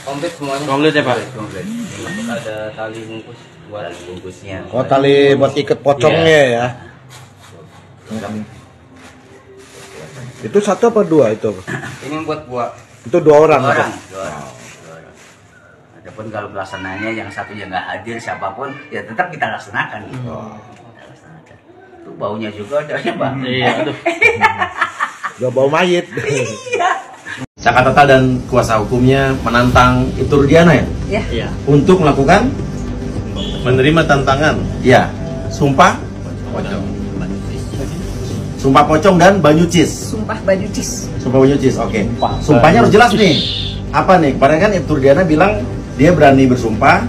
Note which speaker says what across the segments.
Speaker 1: Komplit semuanya.
Speaker 2: Komplit ya Pak?
Speaker 1: Komplit. Ada tali bungkus buat bungkusnya.
Speaker 3: Oh, tali buat ikat pocongnya ya. Itu satu apa dua itu?
Speaker 1: Ini buat buah.
Speaker 3: Itu dua orang.
Speaker 1: Dua orang. Adapun kalau pelaksananya yang satunya nggak hadir siapapun, ya tetap kita laksanakan. Gitu. Kita laksanakan. Itu baunya juga ada ya Pak.
Speaker 2: Iya, aduh.
Speaker 3: Udah bau mayit.
Speaker 4: Saka Tatal dan kuasa hukumnya menantang Ibtu Rudiana ya?
Speaker 2: Iya.
Speaker 4: Untuk melakukan
Speaker 5: Menerima tantangan.
Speaker 4: ya sumpah
Speaker 5: Pocong.
Speaker 4: sumpah pocong dan banyucis.
Speaker 6: Sumpah Banyucis.
Speaker 4: Sumpah banyucis, oke. Sumpahnya harus jelas nih. Apa nih? Kemarin kan Ibtu Rudiana bilang dia berani bersumpah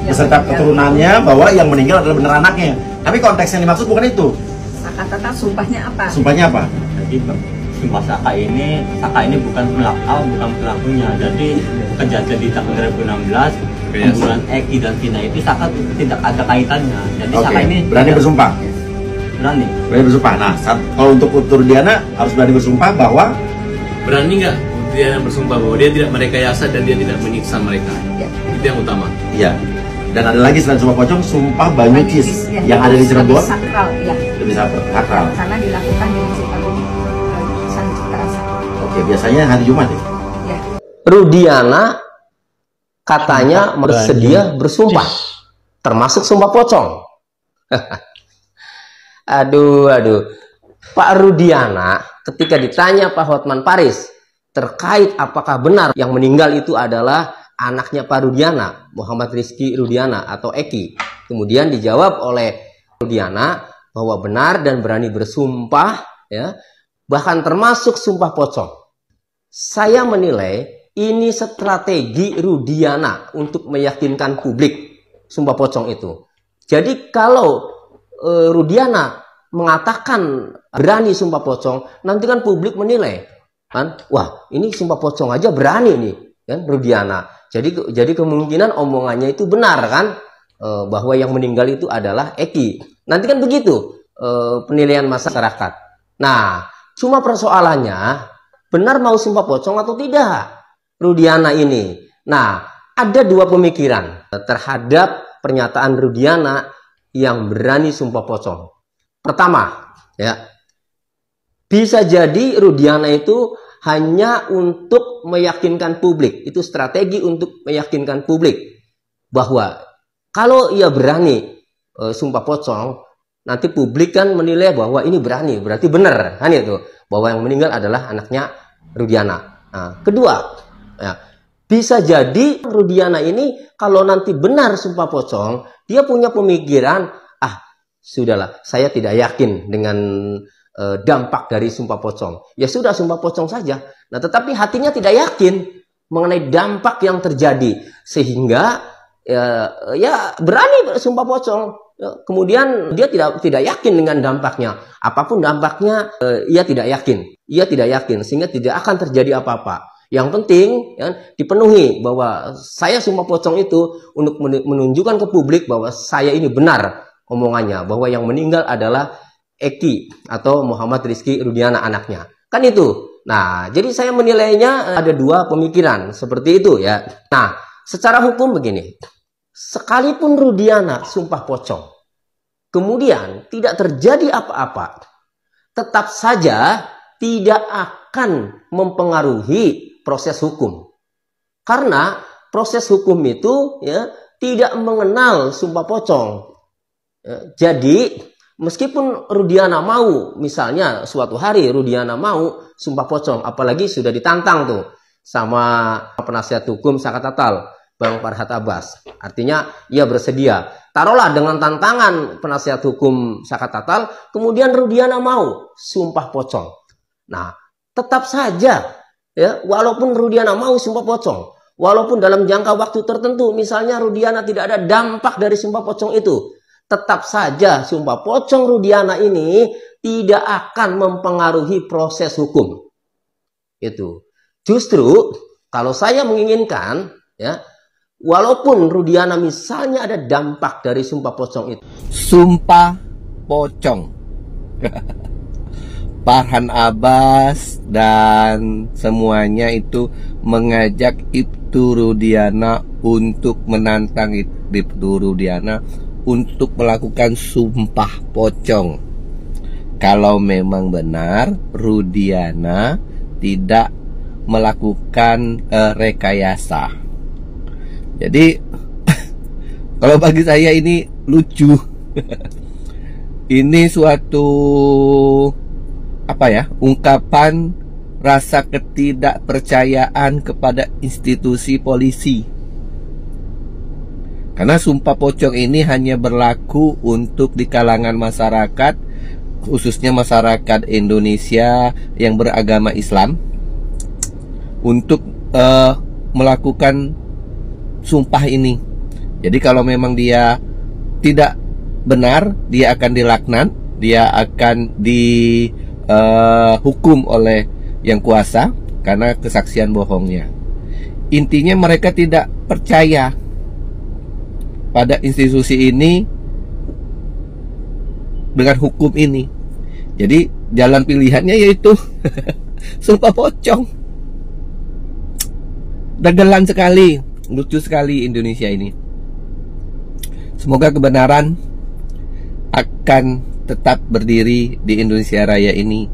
Speaker 4: beserta keturunannya bahwa yang meninggal adalah benar anaknya. Tapi konteks yang dimaksud bukan itu.
Speaker 6: Saka Tatal sumpahnya apa?
Speaker 4: Sumpahnya apa?
Speaker 7: Jadi sumpah Saka ini bukan pelakunya. Jadi kejadian di tahun 2016 pembunuhan Eki dan Vina itu Saka tidak ada kaitannya. Jadi
Speaker 4: Oke,
Speaker 7: Saka ini
Speaker 4: berani bersumpah.
Speaker 7: berani.
Speaker 4: Berani bersumpah. Nah, kalau untuk Ibtu Rudiana harus berani bersumpah bahwa
Speaker 5: Berani nggak dia bersumpah bahwa dia tidak merekayasa dan dia tidak menyiksa mereka?
Speaker 6: Ya.
Speaker 5: Itu yang utama.
Speaker 4: iya. Dan ada lagi selain sumpah pocong, sumpah banyucis
Speaker 6: ya.
Speaker 4: yang ada di Cirebon.
Speaker 6: Lebih sakral, ya.
Speaker 4: Lebih sakral.
Speaker 6: Karena dilakukan di Masjid Agung San Citarasa.
Speaker 4: Oke, biasanya hari Jumat ya.
Speaker 6: Ya.
Speaker 8: Rudiana katanya bersedia bersumpah, termasuk sumpah pocong. Aduh. Pak Rudiana ketika ditanya Pak Hotman Paris terkait apakah benar yang meninggal itu adalah anaknya Pak Rudiana, Muhammad Rizky Rudiana atau Eki. Kemudian dijawab oleh Rudiana bahwa benar dan berani bersumpah, ya, bahkan termasuk sumpah pocong. Saya menilai ini strategi Rudiana untuk meyakinkan publik sumpah pocong itu. Jadi kalau Rudiana mengatakan berani sumpah pocong, nanti kan publik menilai, kan, wah ini sumpah pocong aja berani nih, kan, Rudiana. Jadi kemungkinan omongannya itu benar kan, bahwa yang meninggal itu adalah Eki. Nanti kan begitu penilaian masyarakat. Nah, cuma persoalannya benar mau sumpah pocong atau tidak Rudiana ini. Nah, ada dua pemikiran terhadap pernyataan Rudiana yang berani sumpah pocong. Pertama, ya, bisa jadi Rudiana itu hanya untuk meyakinkan publik. Itu strategi untuk meyakinkan publik bahwa kalau ia berani sumpah pocong, nanti publik kan menilai bahwa ini berani, berarti benar, kan itu, bahwa yang meninggal adalah anaknya Rudiana. Nah, kedua, ya, bisa jadi Rudiana ini kalau nanti benar sumpah pocong, dia punya pemikiran, sudahlah, saya tidak yakin dengan dampak dari sumpah pocong. Ya sudah, sumpah pocong saja. Nah, tetapi hatinya tidak yakin mengenai dampak yang terjadi, sehingga ya berani sumpah pocong. Ya, kemudian dia tidak yakin dengan dampaknya. Apapun dampaknya, ia tidak yakin. Ia tidak yakin, sehingga tidak akan terjadi apa-apa. Yang penting, ya, dipenuhi bahwa saya sumpah pocong itu untuk menunjukkan ke publik bahwa saya ini benar omongannya, bahwa yang meninggal adalah Eki atau Muhammad Rizky Rudiana anaknya. Kan itu. Nah, jadi saya menilainya ada dua pemikiran seperti itu ya. Nah, secara hukum begini. Sekalipun Rudiana sumpah pocong, kemudian tidak terjadi apa-apa, tetap saja tidak akan mempengaruhi proses hukum. Karena proses hukum itu ya tidak mengenal sumpah pocong. Ya, jadi meskipun Rudiana mau, misalnya suatu hari Rudiana mau sumpah pocong, apalagi sudah ditantang tuh sama penasihat hukum Saka Tatal, Bang Farhat Abbas. Artinya ia bersedia. Taruhlah dengan tantangan penasihat hukum Saka Tatal, kemudian Rudiana mau sumpah pocong. Nah, tetap saja ya, walaupun Rudiana mau sumpah pocong, walaupun dalam jangka waktu tertentu misalnya Rudiana tidak ada dampak dari sumpah pocong itu, tetap saja sumpah pocong Rudiana ini tidak akan mempengaruhi proses hukum. Itu. Justru kalau saya menginginkan ya, walaupun Rudiana misalnya ada dampak dari sumpah pocong itu.
Speaker 9: Sumpah pocong. Farhan Abbas dan semuanya itu mengajak Ibtu Rudiana untuk menantang Ibtu Rudiana untuk melakukan sumpah pocong. Kalau memang benar Rudiana tidak melakukan rekayasa. Jadi kalau bagi saya ini lucu. Ini suatu ungkapan rasa ketidakpercayaan kepada institusi polisi. Karena sumpah pocong ini hanya berlaku untuk di kalangan masyarakat, khususnya masyarakat Indonesia yang beragama Islam, untuk melakukan sumpah ini. Jadi kalau memang dia tidak benar, dia akan dilaknat, dia akan dihukum oleh yang kuasa karena kesaksian bohongnya. Intinya mereka tidak percaya pada institusi ini dengan hukum ini. Jadi jalan pilihannya yaitu sumpah pocong. Dagelan sekali, lucu sekali Indonesia ini. Semoga kebenaran akan tetap berdiri di Indonesia Raya ini.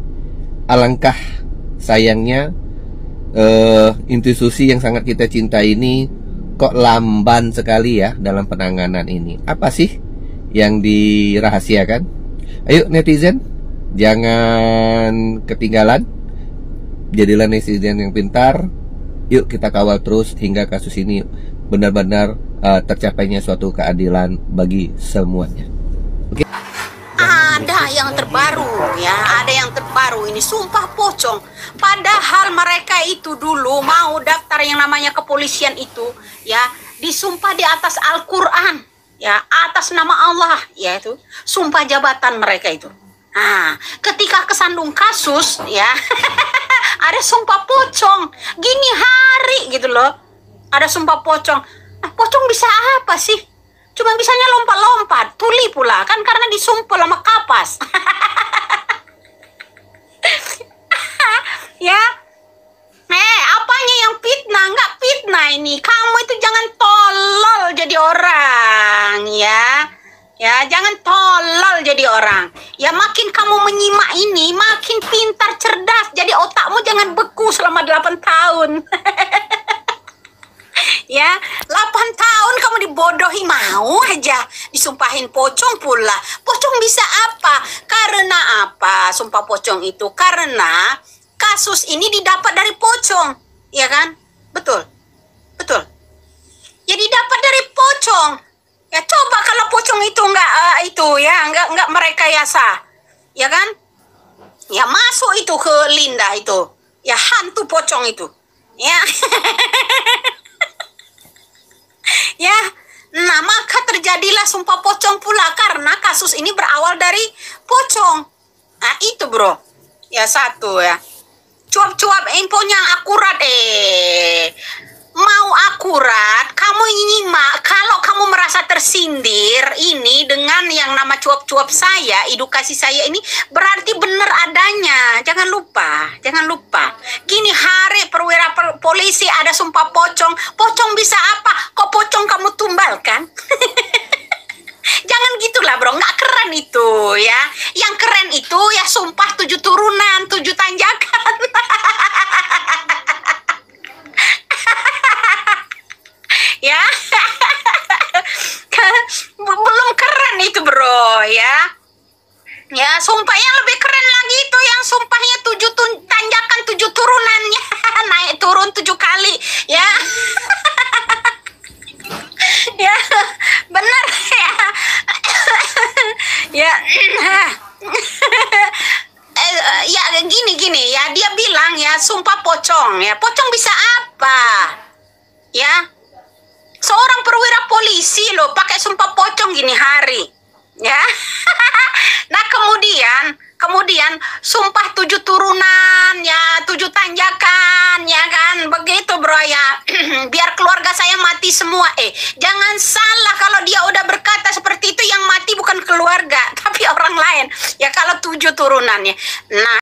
Speaker 9: Alangkah sayangnya institusi yang sangat kita cintai ini kok lamban sekali ya dalam penanganan ini. Apa sih yang dirahasiakan? Ayo netizen, jangan ketinggalan. Jadilah netizen yang pintar. Yuk kita kawal terus hingga kasus ini benar-benar tercapainya suatu keadilan bagi semuanya. Oke.
Speaker 2: Ada yang terbaru ya, ada yang terbaru ini sumpah pocong. Padahal mereka itu dulu mau daftar yang namanya kepolisian itu ya, disumpah di atas Al-Quran ya, atas nama Allah ya, itu sumpah jabatan mereka itu. Nah, ketika kesandung kasus ya ada sumpah pocong gini hari gitu loh, ada sumpah pocong. Nah, pocong bisa apa sih? Cuma bisanya lompat-lompat, tuli pula kan karena disumpel sama kapas. Ya, apanya yang fitnah? Nggak fitnah ini. Kamu itu jangan tolol jadi orang ya. Ya, jangan tolol jadi orang. Ya, makin kamu menyimak ini, makin pintar, cerdas. Jadi otakmu jangan beku selama 8 tahun. Ya, 8 tahun kamu dibodohi, mau aja disumpahin pocong pula. Pocong bisa apa? Karena apa sumpah pocong itu? Karena kasus ini didapat dari pocong, ya kan? Betul, betul. Ya didapat dari pocong. Ya coba kalau pocong itu nggak merekayasa, ya kan? Ya masuk itu ke Linda itu, ya hantu pocong itu, ya. Ya, nah maka terjadilah sumpah pocong pula karena kasus ini berawal dari pocong. Nah itu bro, ya satu ya. Cuap-cuap infonya akurat mau akurat, kamu nyimak. Kalau kamu merasa tersindir ini dengan yang nama cuap-cuap saya, edukasi saya ini berarti benar adanya. Jangan lupa, jangan lupa. Gini hari perwira polisi ada sumpah pocong. Pocong bisa apa? Kok pocong kamu tumbalkan? Jangan gitulah bro, nggak keren itu ya. Yang keren itu ya sumpah 7 turunan, 7 tanjakan. Ya. Belum keren itu bro ya. Ya sumpah yang lebih keren lagi itu yang sumpahnya 7 tanjakan, 7 turunannya. Naik turun 7 kali ya. Ya benar ya. Ya ya gini ya, dia bilang ya sumpah pocong ya. Pocong bisa apa ya? Seorang perwira polisi loh pakai sumpah pocong gini hari ya. Nah kemudian sumpah 7 turunan ya, 7 tanjakan ya kan, begitu bro ya. Biar keluarga saya mati semua. Jangan salah kalau dia udah berkata seperti itu, yang mati bukan keluarga tapi orang lain ya kalau 7 turunannya. Nah